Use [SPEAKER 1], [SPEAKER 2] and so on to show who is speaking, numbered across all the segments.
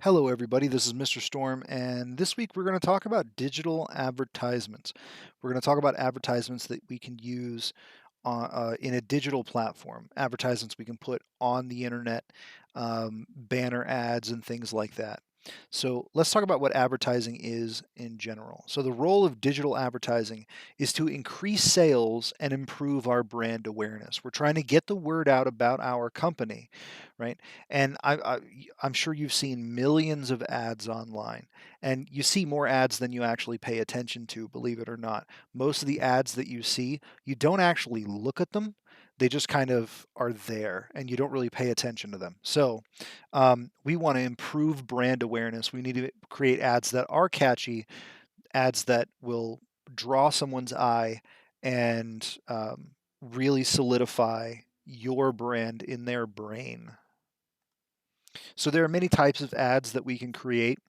[SPEAKER 1] Hello, everybody. This is Mr. Storm, and this week we're going to talk about digital advertisements. We're going to talk about advertisements that we can use in a digital platform, advertisements we can put on the internet, banner ads, and things like that. So let's talk about what advertising is in general. So the role of digital advertising is to increase sales and improve our brand awareness. We're trying to get the word out about our company, right? And I'm sure you've seen millions of ads online, and you see more ads than you actually pay attention to, believe it or not. Most of the ads that you see, you don't actually look at them. They just kind of are there and you don't really pay attention to them. So, we want to improve brand awareness. We need to create ads that are catchy, ads that will draw someone's eye and really solidify your brand in their brain. So there are many types of ads that we can create.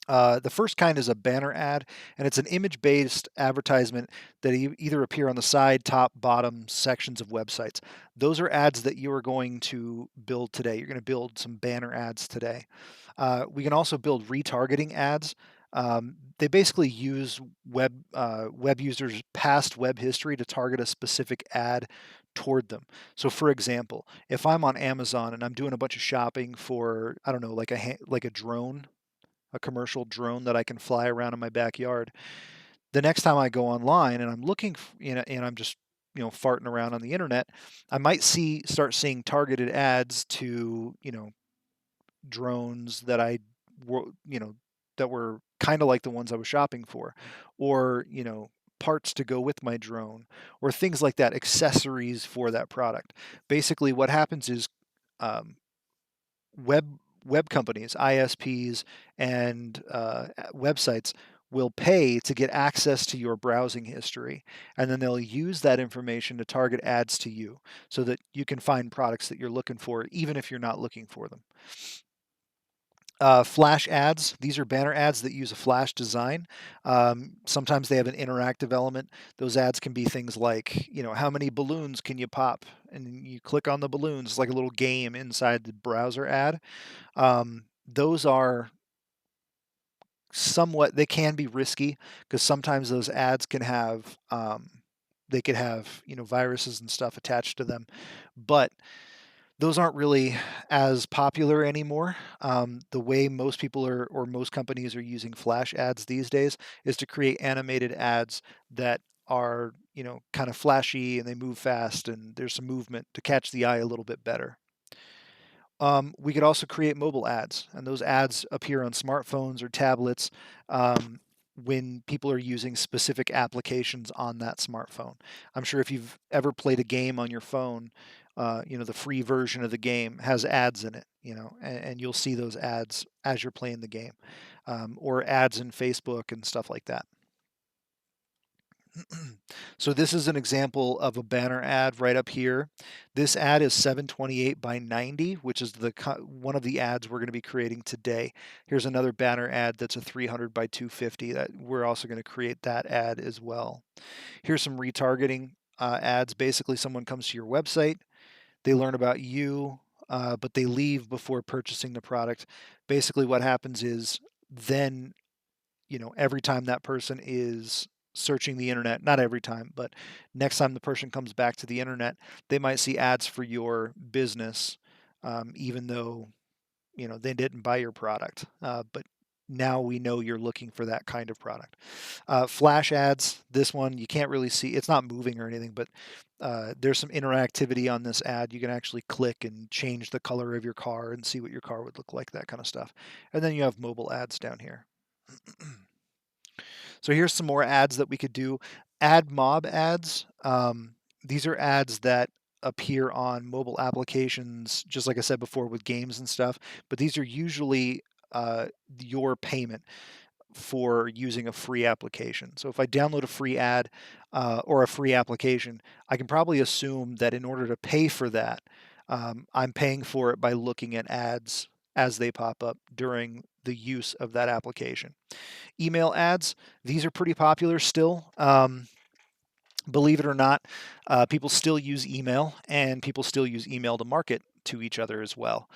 [SPEAKER 1] The first kind is a banner ad, and it's an image-based advertisement that either appear on the side, top, bottom sections of websites. Those are ads that you are going to build today. You're going to build some banner ads today. We can also build retargeting ads. They basically use web users' past web history to target a specific ad toward them. So, for example, if I'm on Amazon and I'm doing a bunch of shopping for, I don't know, like a drone, a commercial drone that I can fly around in my backyard. The next time I go online and I'm looking, and I'm just farting around on the internet, I might start seeing targeted ads to drones that that were kind of like the ones I was shopping for, or parts to go with my drone, or things like that, accessories for that product. Basically, what happens is um, web companies, ISPs, and websites will pay to get access to your browsing history, and then they'll use that information to target ads to you so that you can find products that you're looking for, even if you're not looking for them. Flash ads, these are banner ads that use a flash design. Sometimes they have an interactive element. Those ads can be things like, how many balloons can you pop? And you click on the balloons, it's like a little game inside the browser ad. Those are they can be risky because sometimes those ads can have, they could have, viruses and stuff attached to them, but those aren't really as popular anymore. The way most people or most companies are using flash ads these days is to create animated ads that are, kind of flashy and they move fast and there's some movement to catch the eye a little bit better. We could also create mobile ads, and those ads appear on smartphones or tablets when people are using specific applications on that smartphone. I'm sure if you've ever played a game on your phone, the free version of the game has ads in it, and you'll see those ads as you're playing the game, or ads in Facebook and stuff like that. So this is an example of a banner ad right up here. This ad is 728 by 90, which is one of the ads we're going to be creating today. Here's another banner ad that's a 300 by 250 that we're also going to create that ad as well. Here's some retargeting ads. Basically, someone comes to your website, they learn about you, but they leave before purchasing the product. Basically, what happens is then every time that person is searching the internet, not every time, but next time the person comes back to the internet, they might see ads for your business, even though, they didn't buy your product. But now we know you're looking for that kind of product. Flash ads, this one, you can't really see, it's not moving or anything, but there's some interactivity on this ad. You can actually click and change the color of your car and see what your car would look like, that kind of stuff. And then you have mobile ads down here. So here's some more ads that we could do. AdMob ads. These are ads that appear on mobile applications, just like I said before with games and stuff. But these are usually your payment for using a free application. So if I download a free ad or a free application, I can probably assume that in order to pay for that, I'm paying for it by looking at ads as they pop up during the use of that application. Email ads, these are pretty popular still. Believe it or not, people still use email and people still use email to market to each other as well.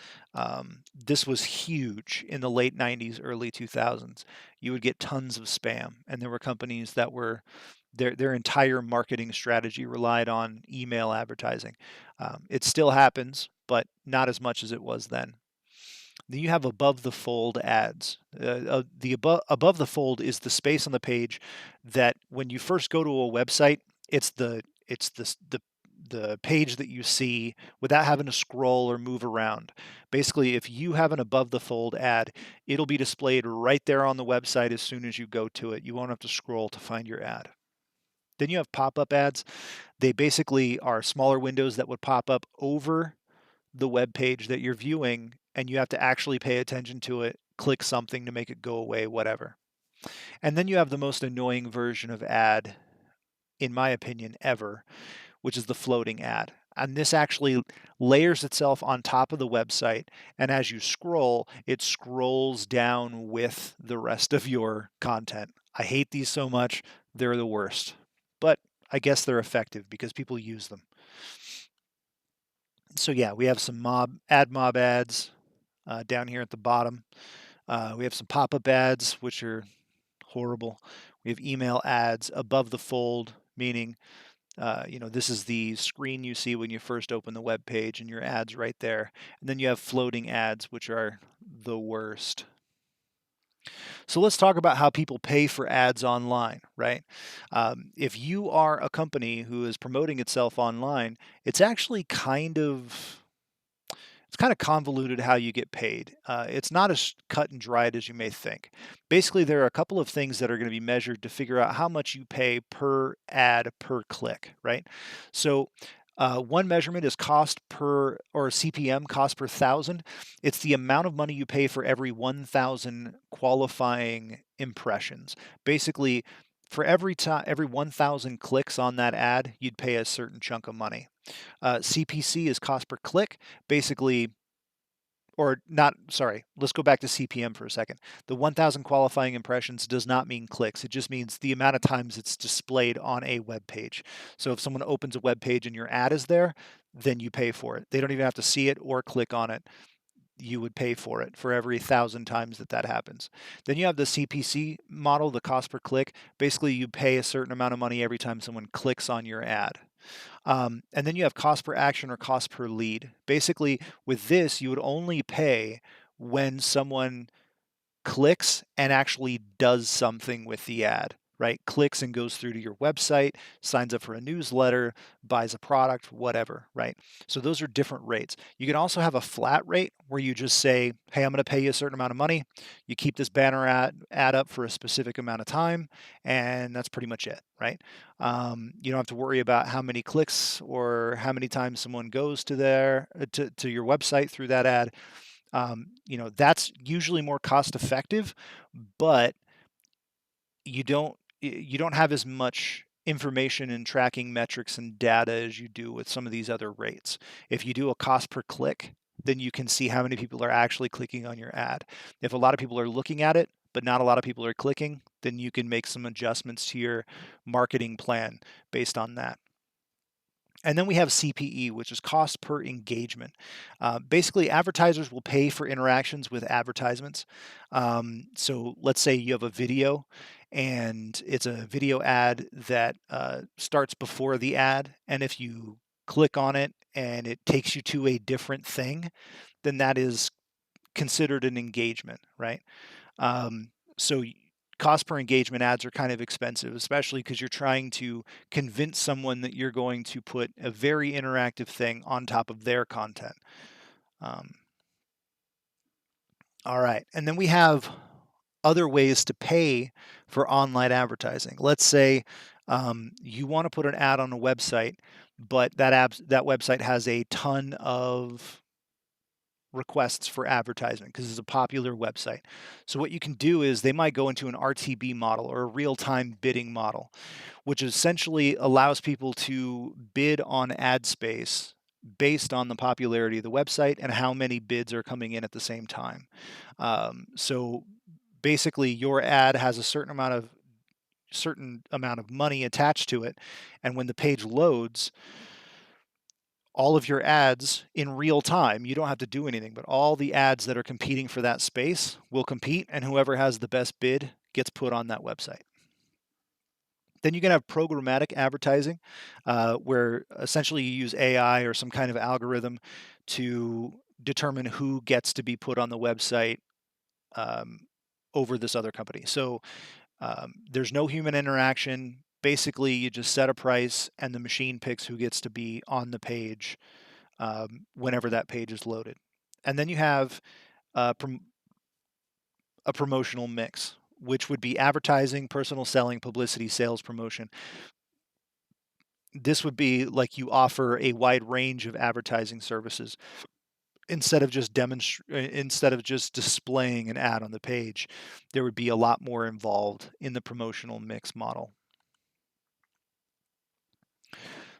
[SPEAKER 1] This was huge in the late 90s, early 2000s. You would get tons of spam, and there were companies that were their entire marketing strategy relied on email advertising. It still happens, but not as much as it was then. Then you have above the fold ads. The above the fold is the space on the page that when you first go to a website, it's the page that you see without having to scroll or move around. Basically, if you have an above the fold ad, it'll be displayed right there on the website as soon as you go to it. You won't have to scroll to find your ad. Then you have pop-up ads. They basically are smaller windows that would pop up over the web page that you're viewing, and you have to actually pay attention to it, click something to make it go away, whatever. And then you have the most annoying version of ad, in my opinion, ever, which is the floating ad. And this actually layers itself on top of the website. And as you scroll, it scrolls down with the rest of your content. I hate these so much. They're the worst. But I guess they're effective because people use them. So yeah, we have some AdMob ads down here at the bottom. We have some pop-up ads, which are horrible. We have email ads above the fold, meaning this is the screen you see when you first open the web page, and your ads right there. And then you have floating ads, which are the worst. So let's talk about how people pay for ads online, right? If you are a company who is promoting itself online, it's actually kind of convoluted how you get paid. It's not as cut and dried as you may think. Basically, there are a couple of things that are going to be measured to figure out how much you pay per ad per click, right? So one measurement is cost per, or CPM, cost per thousand. It's the amount of money you pay for every 1,000 qualifying impressions. Basically, for every 1,000 clicks on that ad, you'd pay a certain chunk of money. CPC is cost per click, basically, or not, sorry, let's go back to CPM for a second. The 1,000 qualifying impressions does not mean clicks. It just means the amount of times it's displayed on a web page. So if someone opens a web page and your ad is there, then you pay for it. They don't even have to see it or click on it. You would pay for it for every 1,000 times that happens. Then you have the CPC model, the cost per click. Basically, you pay a certain amount of money every time someone clicks on your ad. And then you have cost per action or cost per lead. Basically, with this, you would only pay when someone clicks and actually does something with the ad, right? Clicks and goes through to your website, signs up for a newsletter, buys a product, whatever, right? So those are different rates. You can also have a flat rate where you just say, hey, I'm going to pay you a certain amount of money. You keep this banner ad up for a specific amount of time, and that's pretty much it, right? You don't have to worry about how many clicks or how many times someone goes to to your website through that ad. That's usually more cost effective, but you don't have as much information and tracking metrics and data as you do with some of these other rates. If you do a cost per click, then you can see how many people are actually clicking on your ad. If a lot of people are looking at it, but not a lot of people are clicking, then you can make some adjustments to your marketing plan based on that. And then we have CPE, which is cost per engagement. Basically, advertisers will pay for interactions with advertisements. So let's say you have a video and it's a video ad that starts before the ad. And if you click on it and it takes you to a different thing, then that is considered an engagement, right? So cost per engagement ads are kind of expensive, especially because you're trying to convince someone that you're going to put a very interactive thing on top of their content. All right, and then we have other ways to pay for online advertising. Let's say you want to put an ad on a website, but that website has a ton of requests for advertisement because it's a popular website. So what you can do is they might go into an RTB model or a real-time bidding model, which essentially allows people to bid on ad space based on the popularity of the website and how many bids are coming in at the same time. So basically your ad has a certain amount of money attached to it, and when the page loads, all of your ads in real time. You don't have to do anything, but all the ads that are competing for that space will compete, and whoever has the best bid gets put on that website. Then you can have programmatic advertising, where essentially you use AI or some kind of algorithm to determine who gets to be put on the website um, over this other company. So there's no human interaction. Basically, you just set a price, and the machine picks who gets to be on the page whenever that page is loaded. And then you have uh, a promotional mix, which would be advertising, personal selling, publicity, sales, promotion. This would be like you offer a wide range of advertising services instead of just displaying an ad on the page. There would be a lot more involved in the promotional mix model.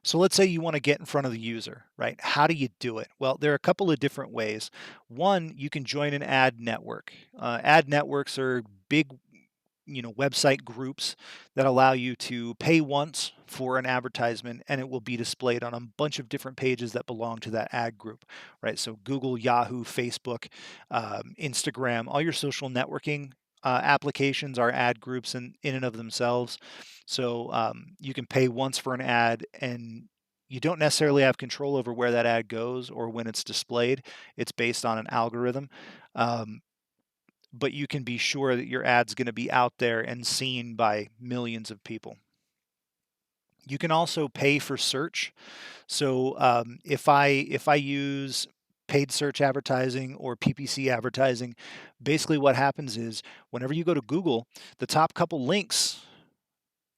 [SPEAKER 1] So let's say you want to get in front of the user, right? How do you do it? Well, there are a couple of different ways. One, you can join an ad network. Ad networks are big, website groups that allow you to pay once for an advertisement, and it will be displayed on a bunch of different pages that belong to that ad group, right? So Google, Yahoo, Facebook, Instagram, all your social networking applications are ad groups in and of themselves. So you can pay once for an ad, and you don't necessarily have control over where that ad goes or when it's displayed. It's based on an algorithm. Um, but you can be sure that your ad's going to be out there and seen by millions of people. You can also pay for search. So if I use paid search advertising or PPC advertising, basically what happens is whenever you go to Google, the top couple links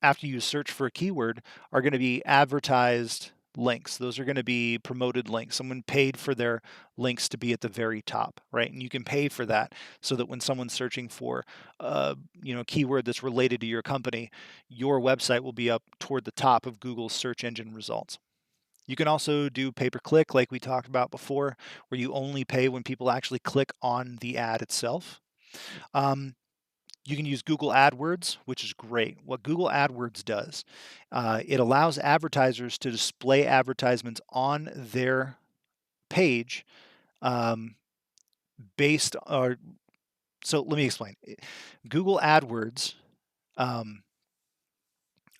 [SPEAKER 1] after you search for a keyword are going to be advertised links. Those are going to be promoted links. Someone paid for their links to be at the very top, right? And you can pay for that so that when someone's searching for a keyword that's related to your company, your website will be up toward the top of Google's search engine results. You can also do pay per click, like we talked about before, where you only pay when people actually click on the ad itself. Um, you can use Google AdWords, which is great. What Google AdWords does, it allows advertisers to display advertisements on their page um, based or so let me explain. Google AdWords um,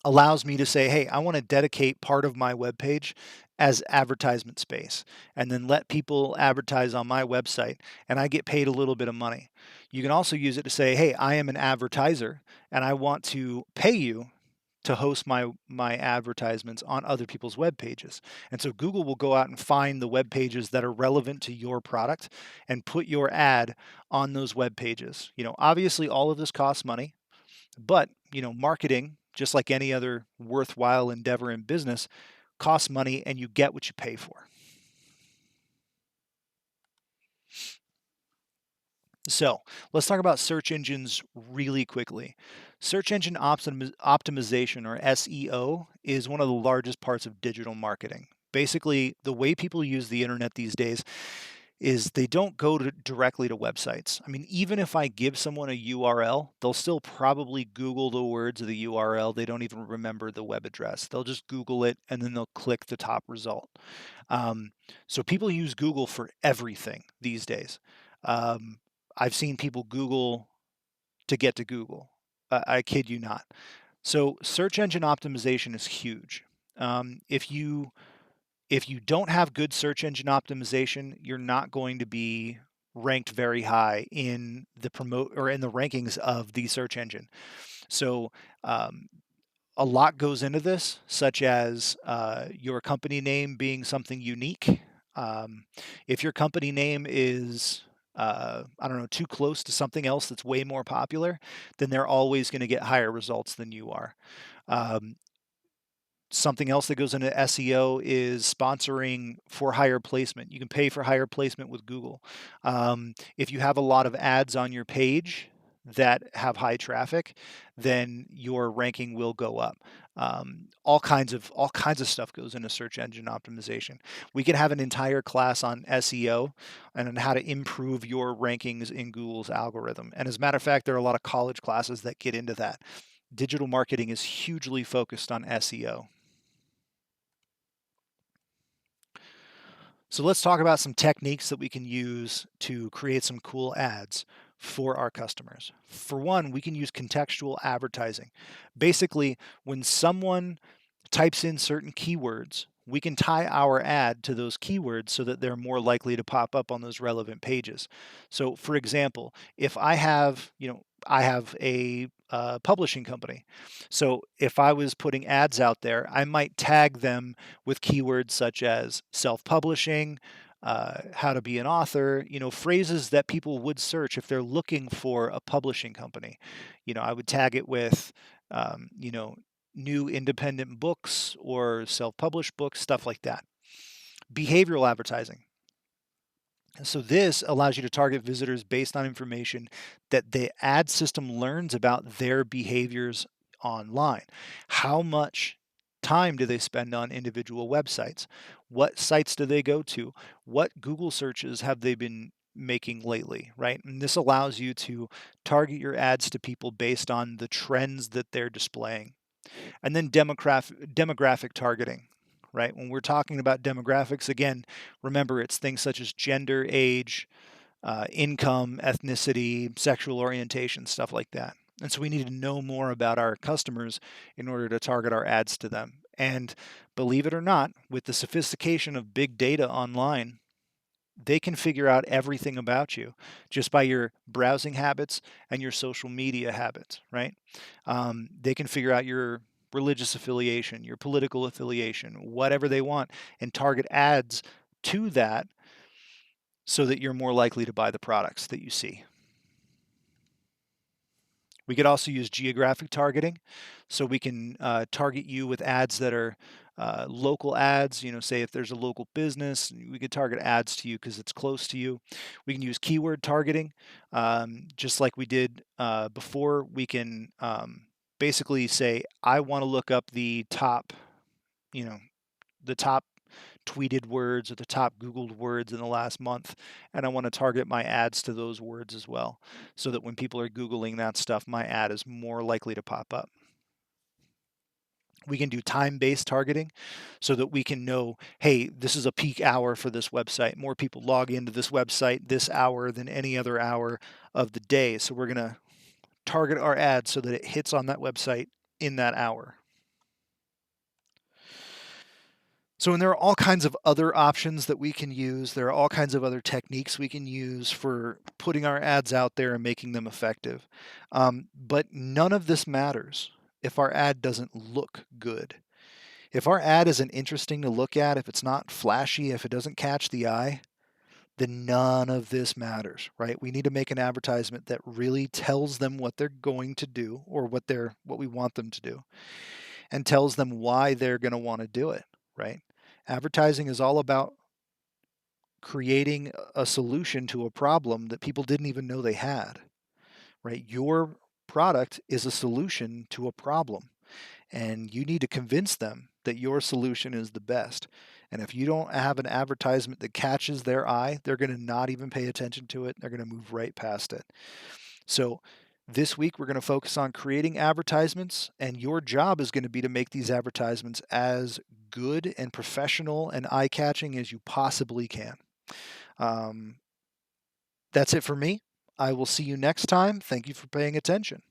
[SPEAKER 1] allows me to say, hey, I want to dedicate part of my web page as advertisement space and then let people advertise on my website, and I get paid a little bit of money. You can also use it to say, hey, I am an advertiser and I want to pay you to host my advertisements on other people's web pages. And so Google will go out and find the web pages that are relevant to your product and put your ad on those web pages. Obviously all of this costs money. But, marketing, just like any other worthwhile endeavor in business, costs money and you get what you pay for. So let's talk about search engines really quickly. Search engine optimization, or SEO, is one of the largest parts of digital marketing. Basically, the way people use the internet these days is they don't go directly to websites. I mean, even if I give someone a URL, they'll still probably Google the words of the URL. They don't even remember the web address. They'll just Google it and then they'll click the top result. Um, so people use Google for everything these days. Um, I've seen people Google to get to Google. I kid you not. So search engine optimization is huge. If you don't have good search engine optimization, you're not going to be ranked very high in the promote or in the rankings of the search engine. So um, a lot goes into this, such as your company name being something unique. Um, if your company name is I don't know, too close to something else that's way more popular, then they're always going to get higher results than you are. Um, Something else that goes into SEO is sponsoring for higher placement. You can pay for higher placement with Google. If you have a lot of ads on your page that have high traffic, then your ranking will go up. All kinds of stuff goes into search engine optimization. We could have an entire class on SEO and on how to improve your rankings in Google's algorithm. And as a matter of fact, there are a lot of college classes that get into that. Digital marketing is hugely focused on SEO. So let's talk about some techniques that we can use to create some cool ads for our customers. For one, we can use contextual advertising. Basically, when someone types in certain keywords, we can tie our ad to those keywords so that they're more likely to pop up on those relevant pages. So, for example, if I have a publishing company. So, if I was putting ads out there, I might tag them with keywords such as self publishing, how to be an author, phrases that people would search if they're looking for a publishing company. I would tag it with, um, you know, new independent books or self-published books, stuff like that. Behavioral advertising. So this allows you to target visitors based on information that the ad system learns about their behaviors online. How much time do they spend on individual websites? What sites do they go to? What Google searches have they been making lately, right? And this allows you to target your ads to people based on the trends that they're displaying. And then demographic targeting, right? When we're talking about demographics, again, remember it's things such as gender, age, income, ethnicity, sexual orientation, stuff like that. And so we need to know more about our customers in order to target our ads to them. And believe it or not, with the sophistication of big data online, they can figure out everything about you just by your browsing habits and your social media habits, right? They can figure out your religious affiliation, your political affiliation, whatever they want, and target ads to that so that you're more likely to buy the products that you see. We could also use geographic targeting. So we can target you with ads that are local ads. Say if there's a local business, we could target ads to you because it's close to you. We can use keyword targeting, just like we did before. We can basically say, I want to look up you know, the top tweeted words or the top Googled words in the last month. And I want to target my ads to those words as well, so that when people are Googling that stuff, my ad is more likely to pop up. We can do time-based targeting so that we can know, hey, this is a peak hour for this website. More people log into this website this hour than any other hour of the day. So we're going to target our ad so that it hits on that website in that hour. So, and there are all kinds of other options that we can use. There are all kinds of other techniques we can use for putting our ads out there and making them effective. But none of this matters if our ad doesn't look good. If our ad isn't interesting to look at, if it's not flashy, if it doesn't catch the eye, then none of this matters, right? We need to make an advertisement that really tells them what they're going to do or what we want them to do, and tells them why they're going to want to do it, right? Advertising is all about creating a solution to a problem that people didn't even know they had, right? Your product is a solution to a problem, and you need to convince them that your solution is the best. And if you don't have an advertisement that catches their eye, they're going to not even pay attention to it. They're going to move right past it. So this week, we're going to focus on creating advertisements, and your job is going to be to make these advertisements as good and professional and eye catching as you possibly can. Um, that's it for me. I will see you next time. Thank you for paying attention.